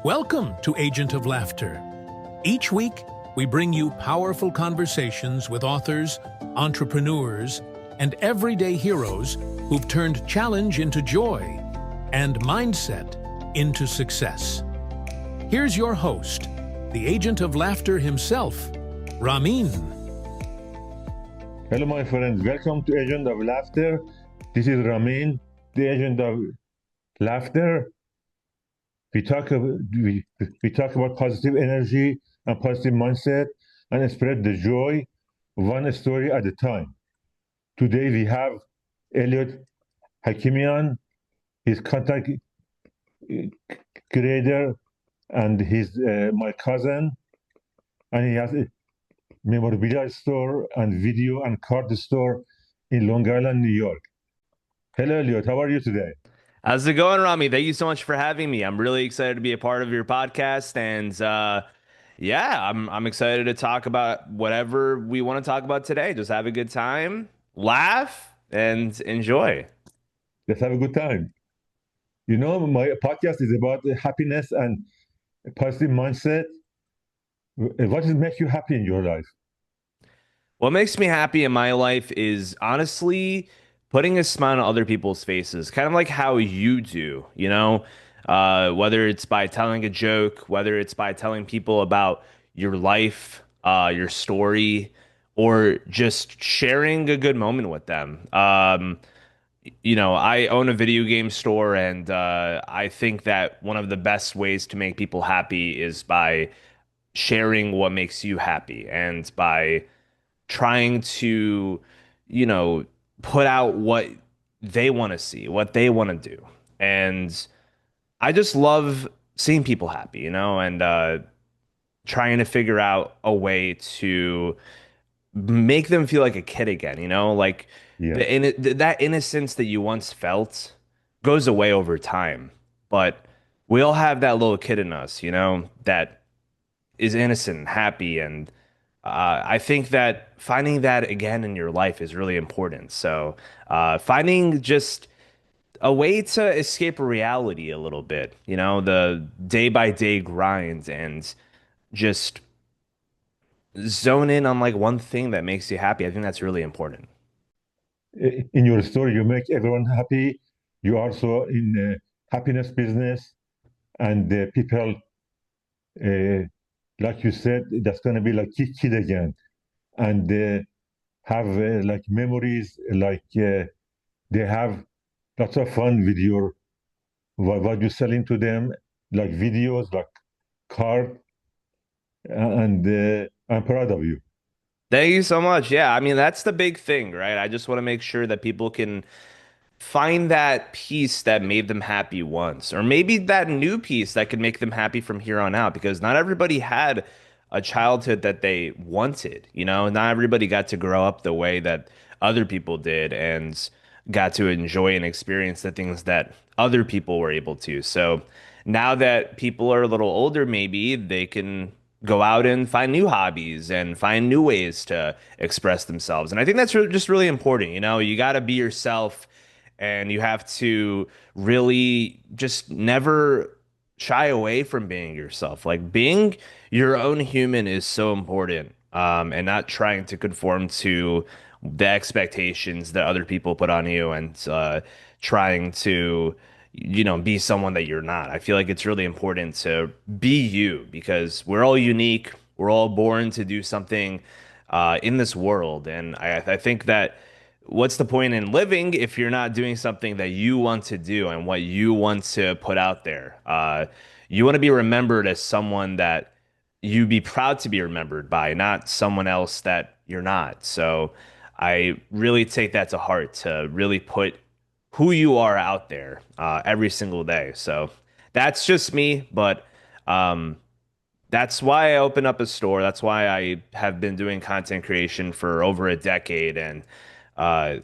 Welcome to Agent of Laughter. Each week, we bring you powerful conversations with authors, entrepreneurs, and everyday heroes who've turned challenge into joy and mindset into success. Here's your host, the Agent of Laughter himself, Ramin. Hello, my friends. Welcome to Agent of Laughter. This is Ramin, the Agent of Laughter. We talk about positive energy and positive mindset and spread the joy one story at a time. Today we have Eliot Hakimian, his content creator, and he's my cousin, and he has a memorabilia store and video and card store in Long Island, New York. Hello, Eliot. How are you today? How's it going, Rami? Thank you so much for having me. I'm really excited to be a part of your podcast, and I'm excited to talk about whatever we want to talk about today. Just have a good time, laugh, and enjoy. Let's have a good time. You know, my podcast is about happiness and a positive mindset. What does make you happy in your life? What makes me happy in my life is honestly putting a smile on other people's faces, kind of like how you do, whether it's by telling a joke, whether it's by telling people about your life, your story, or just sharing a good moment with them. I own a video game store, and I think that one of the best ways to make people happy is by sharing what makes you happy and by trying to, you know, put out what they want to see, what they want to do. And I just love seeing people happy, and trying to figure out a way to make them feel like a kid again, like Yeah. that innocence that you once felt goes away over time. But we all have that little kid in us, that is innocent, happy, and I think that finding that again in your life is really important. So, finding just a way to escape reality a little bit, the day by day grind, and just zone in on like one thing that makes you happy. I think that's really important. In your story, you make everyone happy. You also in happiness business, and people, uh, like you said, that's going to be like kid again, and have like memories, like they have lots of fun with your what you're selling to them, like videos, like card, and I'm proud of you. Thank you so much. Yeah, I mean, that's the big thing, right? I just want to make sure that people can find that piece that made them happy once, or maybe that new piece that could make them happy from here on out, because not everybody had a childhood that they wanted, not everybody got to grow up the way that other people did and got to enjoy and experience the things that other people were able to. So now that people are a little older, maybe they can go out and find new hobbies and find new ways to express themselves. And I think that's just really important. You got to be yourself, and you have to really just never shy away from being yourself. Like being your own human is so important, and not trying to conform to the expectations that other people put on you, and trying to, be someone that you're not. I feel like it's really important to be you, because we're all unique. We're all born to do something in this world. And I think that what's the point in living if you're not doing something that you want to do and what you want to put out there? You want to be remembered as someone that you be proud to be remembered by, not someone else that you're not. So I really take that to heart, to really put who you are out there every single day. So that's just me, but um, that's why I opened up a store. That's why I have been doing content creation for over a decade, and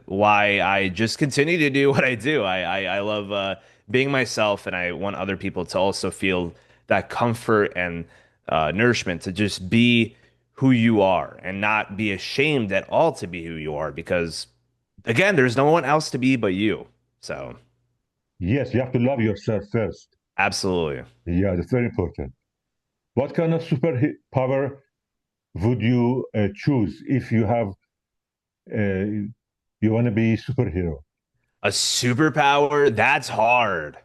why I just continue to do what I do. I love being myself, and I want other people to also feel that comfort and nourishment to just be who you are and not be ashamed at all to be who you are, because again, there's no one else to be but you. So Yes, you have to love yourself first. Absolutely. Yeah, that's very important. What kind of superpower would you choose if you want to be superhero? A superpower? That's hard.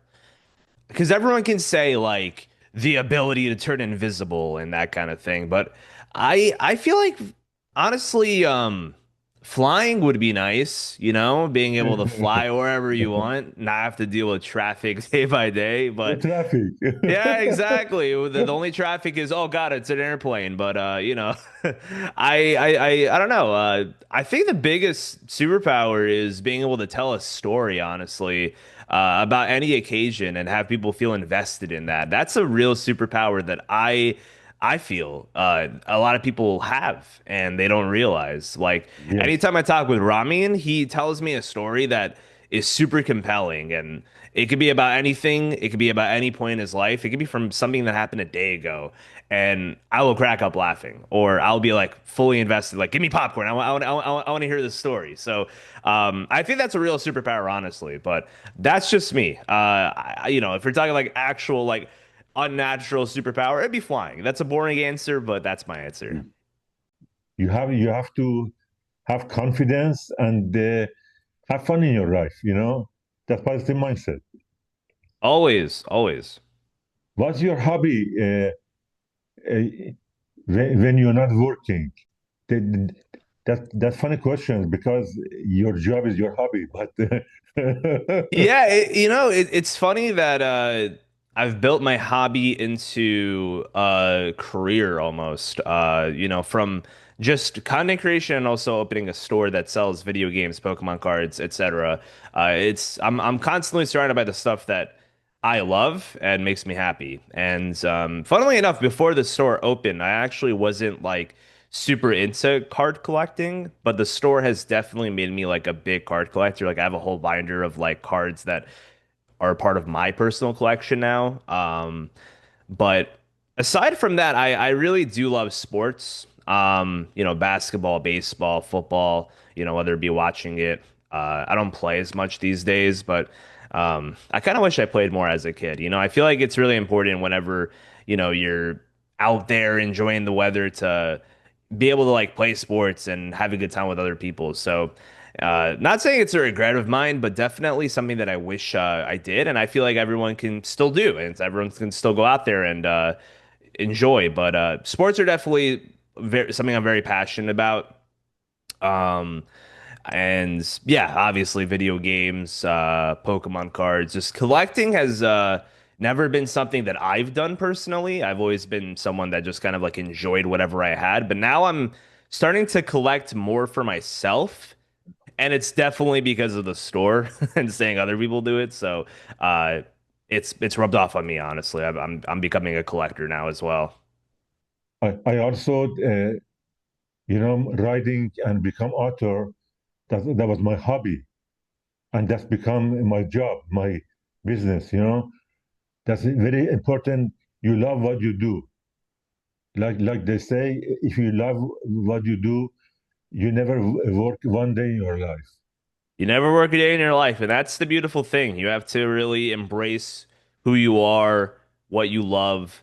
Because everyone can say like the ability to turn invisible and that kind of thing, but I feel like honestly, flying would be nice, you know, being able to fly wherever you want, not have to deal with traffic day by day. But Traffic. yeah, exactly. The only traffic is, oh God, it's an airplane. But I don't know. I think the biggest superpower is being able to tell a story, honestly, about any occasion and have people feel invested in that. That's a real superpower that I feel a lot of people have and they don't realize. Like Yes, anytime I talk with Ramin, he tells me a story that is super compelling and it could be about anything. It could be about any point in his life. It could be from something that happened a day ago, and I will crack up laughing, or I'll be like fully invested. Like, give me popcorn. I want to hear this story. So, I think that's a real superpower, honestly. But that's just me. If you're talking like actual like unnatural superpower, it'd be flying. That's a boring answer, but that's my answer. you have to have confidence and have fun in your life. That's positive mindset. Always, always. What's your hobby uh, when you're not working? That, that's funny questions because your job is your hobby, but Yeah, it's funny that I've built my hobby into a career almost. From just content creation and also opening a store that sells video games, Pokemon cards, etc. I'm constantly surrounded by the stuff that I love and makes me happy. And funnily enough, before the store opened, I actually wasn't like super into card collecting, but the store has definitely made me like a big card collector. Like I have a whole binder of like cards that are a part of my personal collection now. But aside from that, I really do love sports. Basketball, baseball, football, whether it be watching it. I don't play as much these days, but I kind of wish I played more as a kid. I feel like it's really important whenever, you're out there enjoying the weather to be able to like play sports and have a good time with other people. So, not saying it's a regret of mine, but definitely something that I wish I did, and I feel like everyone can still do, and everyone can still go out there and enjoy. But sports are definitely something I'm very passionate about. Um, and yeah, obviously video games, Pokemon cards, just collecting has never been something that I've done personally. I've always been someone that just kind of like enjoyed whatever I had, but now I'm starting to collect more for myself. And it's definitely because of the store and seeing other people do it. So uh, it's rubbed off on me, honestly. I'm becoming a collector now as well. I also writing and become author. That was my hobby, and that's become my job, my business. That's very important. You love what you do. Like they say, if you love what you do, you never work one day in your life. You never work a day in your life, and that's the beautiful thing. You have to really embrace who you are, what you love,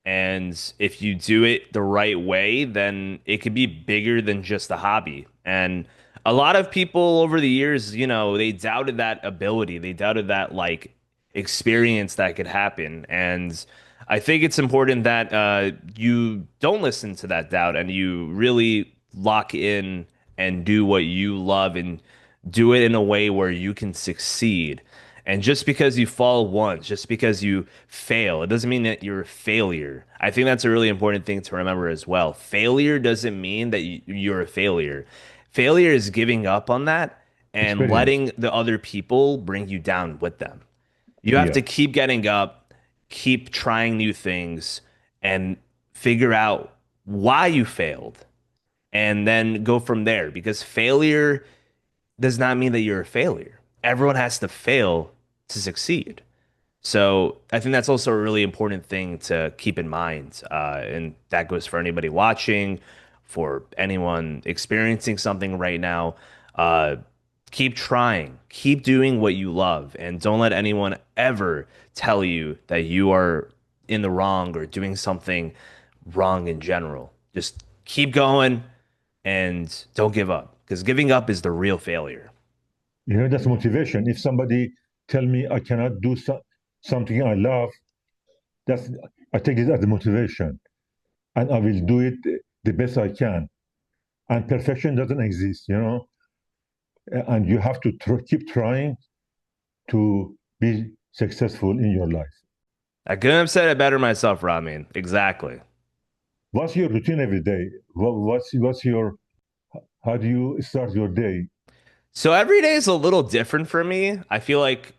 and if you do it the right way, then it could be bigger than just a hobby. And a lot of people over the years, they doubted that ability. They doubted that like experience that could happen. And I think it's important that you don't listen to that doubt and you really lock in and do what you love and do it in a way where you can succeed. And just because you fall once, just because you fail, it doesn't mean that you're a failure. I think that's a really important thing to remember as well. Failure doesn't mean that you're a failure. Failure is giving up on that and Experience. letting the other people bring you down with them. You have Yeah. to keep getting up, keep trying new things, and figure out why you failed, and then go from there because failure does not mean that you're a failure. Everyone has to fail to succeed. So I think that's also a really important thing to keep in mind. And that goes for anybody watching, for anyone experiencing something right now. Uh, keep trying, keep doing what you love, and don't let anyone ever tell you that you are in the wrong or doing something wrong in general. Just keep going and don't give up because giving up is the real failure. That's motivation. If somebody tell me I cannot do something I love, that's I take it as a motivation, and I will do it the best I can. And perfection doesn't exist, and you have to keep trying to be successful in your life. I couldn't have said it better myself, Ramin. Exactly. What's your routine every day? What's your how do you start your day? So every day is a little different for me. I feel like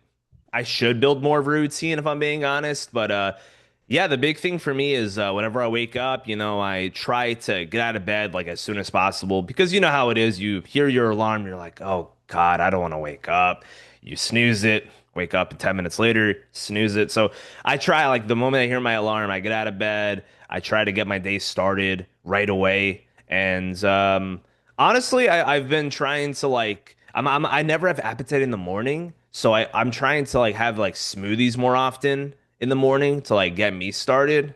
I should build more of a routine if I'm being honest, but yeah, the big thing for me is whenever I wake up, I try to get out of bed like as soon as possible because you know how it is. You hear your alarm, you're like, "Oh God, I don't want to wake up." You snooze it, wake up, and 10 minutes later, snooze it. So I try like the moment I hear my alarm, I get out of bed. I try to get my day started right away, and honestly, I've been trying to like I never have appetite in the morning, so I'm trying to like have like smoothies more often in the morning to like get me started,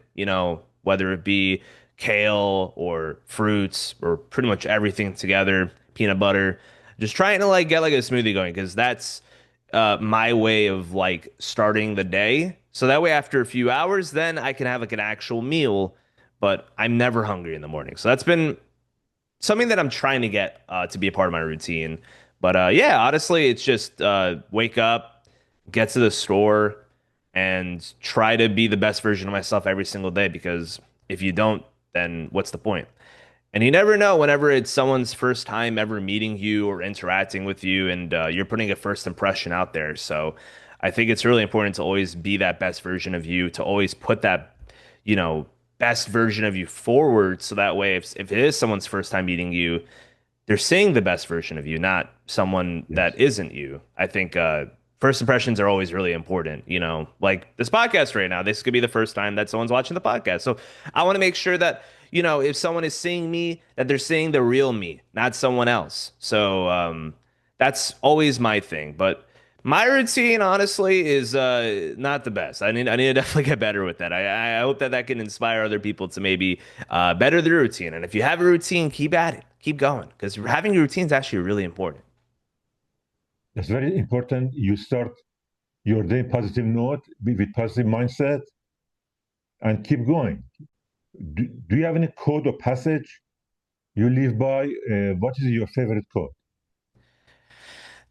whether it be kale or fruits or pretty much everything together, peanut butter. Just trying to like get like a smoothie going because that's my way of like starting the day. So that way after a few hours, then I can have like an actual meal, but I'm never hungry in the morning. So that's been something that I'm trying to get to be a part of my routine. But yeah, honestly, it's just wake up, get to the store, and try to be the best version of myself every single day. Because if you don't, then what's the point? And you never know whenever it's someone's first time ever meeting you or interacting with you, and you're putting a first impression out there. So I think it's really important to always be that best version of you, to always put that, you know, best version of you forward. So that way, if it is someone's first time meeting you, they're seeing the best version of you, not someone Yes, that isn't you. I think first impressions are always really important. Like this podcast right now, this could be the first time that someone's watching the podcast. So I want to make sure that, if someone is seeing me, that they're seeing the real me, not someone else. So that's always my thing. But my routine, honestly, is not the best. I need to definitely get better with that. I hope that can inspire other people to maybe better their routine. And if you have a routine, keep at it, keep going, because having a routine is actually really important. it's very important. You start your day positive note with positive mindset and keep going. Do you have any code or passage you live by? What is your favorite code?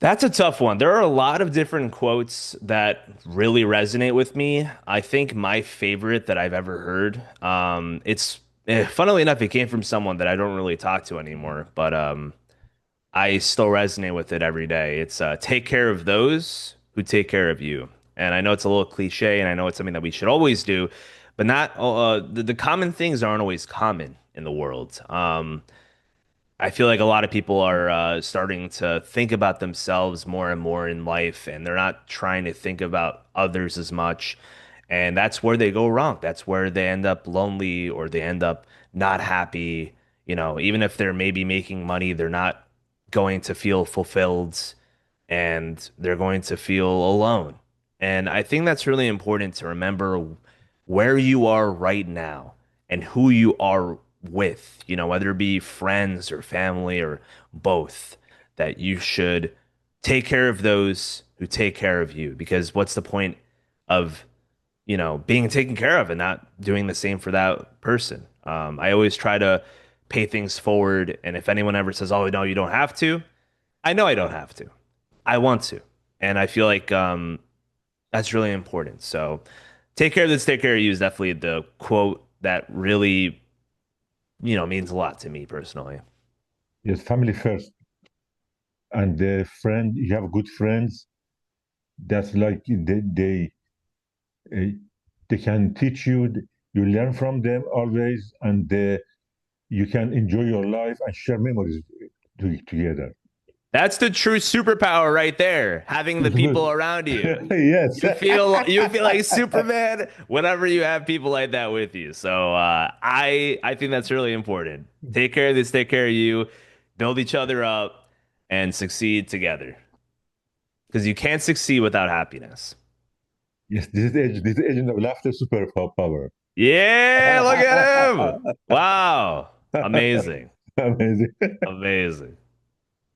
That's a tough one. There are a lot of different quotes that really resonate with me. I think my favorite that I've ever heard, funnily enough, it came from someone that I don't really talk to anymore, but I still resonate with it every day. It's take care of those who take care of you. And I know it's a little cliche, and I know it's something that we should always do, but not the common things aren't always common in the world. I feel like a lot of people are starting to think about themselves more and more in life, and they're not trying to think about others as much. And that's where they go wrong. That's where they end up lonely or they end up not happy. Even if they're maybe making money, they're not going to feel fulfilled and they're going to feel alone. And I think that's really important to remember where you are right now and who you are with, whether it be friends or family or both, that you should take care of those who take care of you. Because what's the point of, being taken care of and not doing the same for that person? I always try to pay things forward. And if anyone ever says, oh, no, you don't have to, I know I don't have to. I want to. And I feel like that's really important. So take care of this, take care of you is definitely the quote that really, means a lot to me personally. Yes, family first, and friend. You have good friends. That's like uh, they can teach you. You learn from them always, and you can enjoy your life and share memories together. That's the true superpower right there, having the people around you. Yes. You feel like Superman whenever you have people like that with you. So I think that's really important. Take care of this, take care of you, build each other up, and succeed together. Because you can't succeed without happiness. Yes, this is agent of laughter superpower. Yeah, look at him. Wow. Amazing. Amazing. Amazing.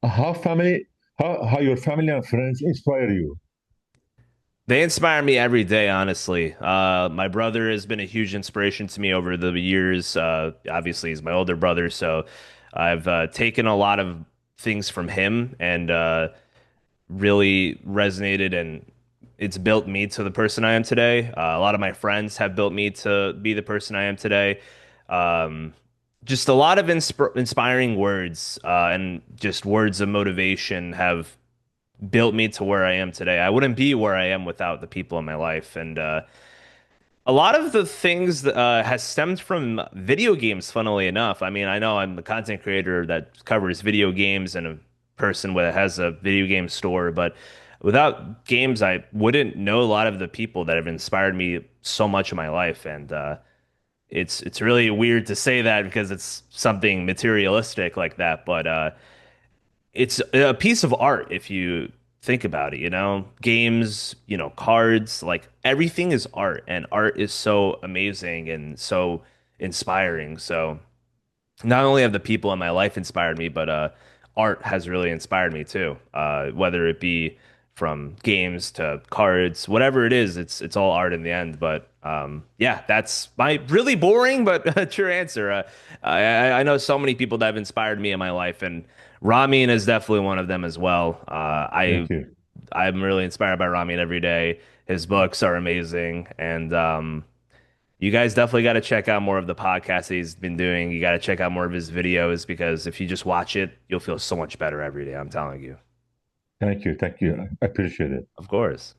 How family, how your family and friends inspire you? They inspire me every day, honestly. My brother has been a huge inspiration to me over the years. Obviously, he's my older brother, so I've taken a lot of things from him and really resonated, and it's built me to the person I am today. A lot of my friends have built me to be the person I am today. Um, just a lot of inspiring words and just words of motivation have built me to where I am today. I wouldn't be where I am without the people in my life. And a lot of the things has stemmed from video games, funnily enough. I mean, I know I'm the content creator that covers video games and a person that has a video game store, but without games, I wouldn't know a lot of the people that have inspired me so much in my life. And it's really weird to say that because it's something materialistic like that, but it's a piece of art if you think about it, you know? Games, you know, cards, like everything is art, and art is so amazing and so inspiring. So not only have the people in my life inspired me, but art has really inspired me too. Whether it be from games to cards, whatever it is, it's all art in the end. But yeah, that's my really boring but true answer. I know so many people that have inspired me in my life, and Ramin is definitely one of them as well. Thank you. I'm really inspired by Ramin every day. His books are amazing, and you guys definitely got to check out more of the podcasts that he's been doing. You got to check out more of his videos because if you just watch it, you'll feel so much better every day. I'm telling you. Thank you. Thank you. I appreciate it. Of course.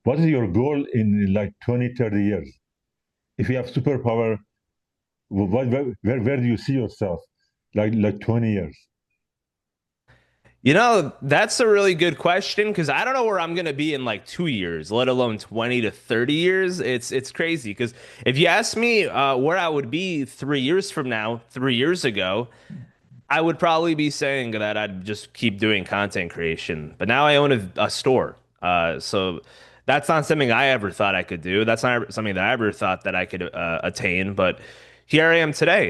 What is your goal in like 20, 30 years? If you have superpower, where do you see yourself? Like 20 years? You know, that's a really good question because I don't know where I'm gonna be in like 2 years, let alone 20 to 30 years. It's crazy because if you ask me where I would be 3 years from now, 3 years ago, I would probably be saying that I'd just keep doing content creation. But now I own a store. So that's not something I ever thought I could do. That's not something that I ever thought that I could attain. But here I am today,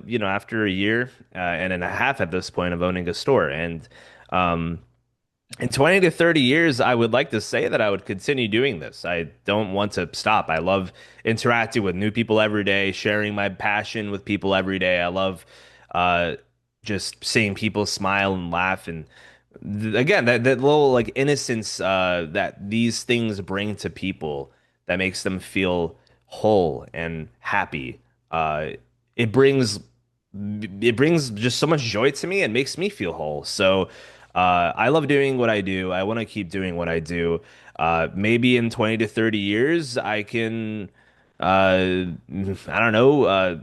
you know, after a year and a half at this point of owning a store. And um, in 20 to 30 years, I would like to say that I would continue doing this. I don't want to stop. I love interacting with new people every day, sharing my passion with people every day. I love uh, just seeing people smile and laugh. And again, that little like innocence that these things bring to people that makes them feel whole and happy. Uh, it brings it brings just so much joy to me and makes me feel whole. So I love doing what I do. I want to keep doing what I do. Maybe in 20 to 30 years, I can, I don't know,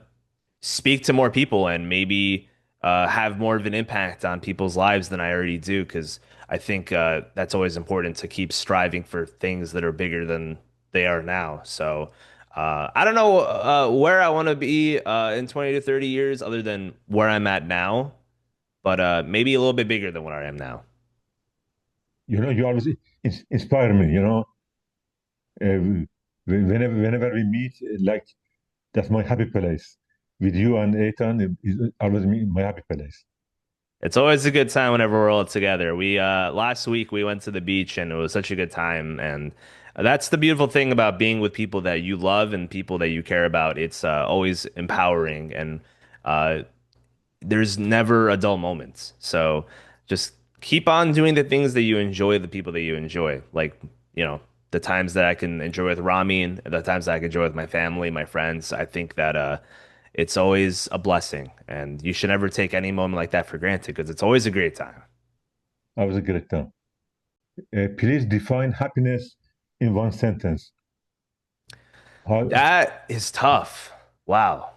speak to more people and maybe have more of an impact on people's lives than I already do. Because I think that's always important to keep striving for things that are bigger than they are now. So I don't know where I want to be in 20 to 30 years other than where I'm at now, but maybe a little bit bigger than what I am now. You know, you always inspire me. Whenever we meet, like that's my happy place. With you and Ethan, is always my happy place. It's always a good time whenever we're all together. We last week we went to the beach and it was such a good time, and that's the beautiful thing about being with people that you love and people that you care about. It's always empowering, and uh, there's never a dull moment. So just keep on doing the things that you enjoy, the people that you enjoy. Like, you know, the times that I can enjoy with Ramin, the times that I can enjoy with my family, my friends. I think that it's always a blessing, and you should never take any moment like that for granted because it's always a great time. I was a great time. Please define happiness in one sentence. How, That is tough. Wow.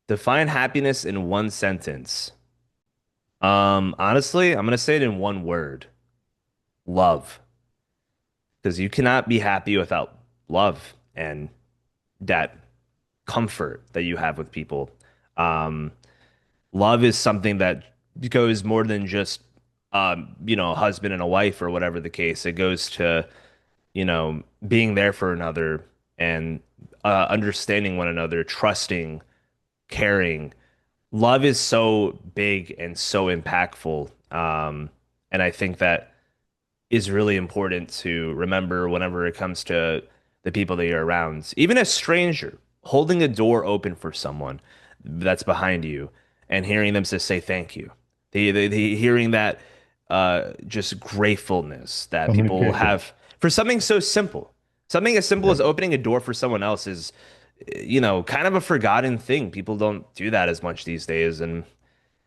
Define happiness in one sentence. Honestly, I'm gonna say it in one word. Love. Because you cannot be happy without love and that comfort that you have with people. Um, Love is something that goes more than just a husband and a wife or whatever the case. It goes to, being there for another and understanding one another, trusting, caring. Love is so big and so impactful. And I think that is really important to remember whenever it comes to the people that you're around. Even a stranger, holding a door open for someone that's behind you and hearing them just say thank you. Hearing that just gratefulness that people Communication. have for something so simple. Something as simple Yeah. as opening a door for someone else is, kind of a forgotten thing. People don't do that as much these days. And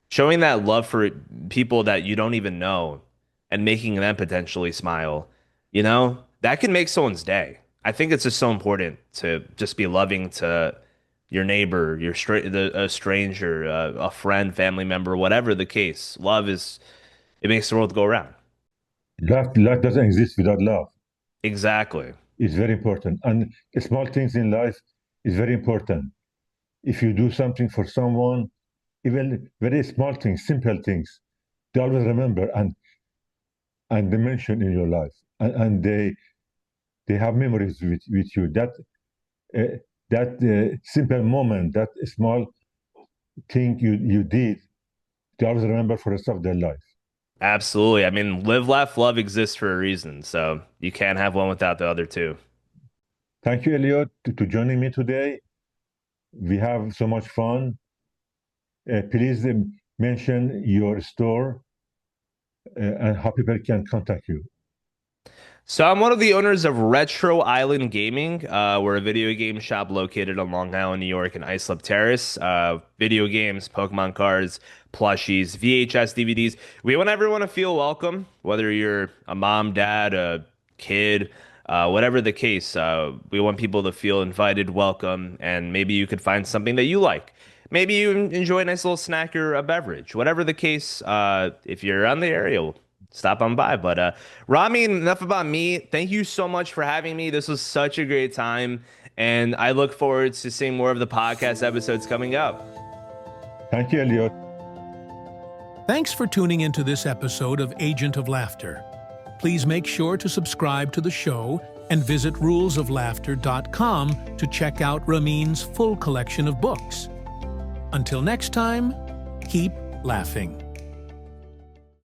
showing that love for people that you don't even know and making them potentially smile, that can make someone's day. I think it's just so important to just be loving to your neighbor, a stranger, a friend, family member, whatever the case. It makes the world go around. Love doesn't exist without love. Exactly. It's very important. And small things in life is very important. If you do something for someone, even very small things, simple things, they always remember and they mention in your life. And they have memories with you. That simple moment, that small thing you did, they always remember for the rest of their life. Absolutely. I mean, live, laugh, love exists for a reason. So you can't have one without the other two. Thank you, Eliot, to joining me today. We have so much fun. Please mention your store and how people can contact you. So I'm one of the owners of Retro Island Gaming. We're a video game shop located on Long Island, New York, and Islip Terrace. Video games, Pokemon cards, plushies, VHS, DVDs. We want everyone to feel welcome, whether you're a mom, dad, a kid, whatever the case. We want people to feel invited, welcome, and maybe you could find something that you like. Maybe you enjoy a nice little snack or a beverage. Whatever the case, if you're on the area, stop on by. But Rami, enough about me. Thank you so much for having me. This was such a great time, and I look forward to seeing more of the podcast episodes coming up. Thank you, Eliot. Thanks for tuning into this episode of Agent of Laughter. Please make sure to subscribe to the show and visit rulesoflaughter.com to check out Ramin's full collection of books. Until next time, keep laughing.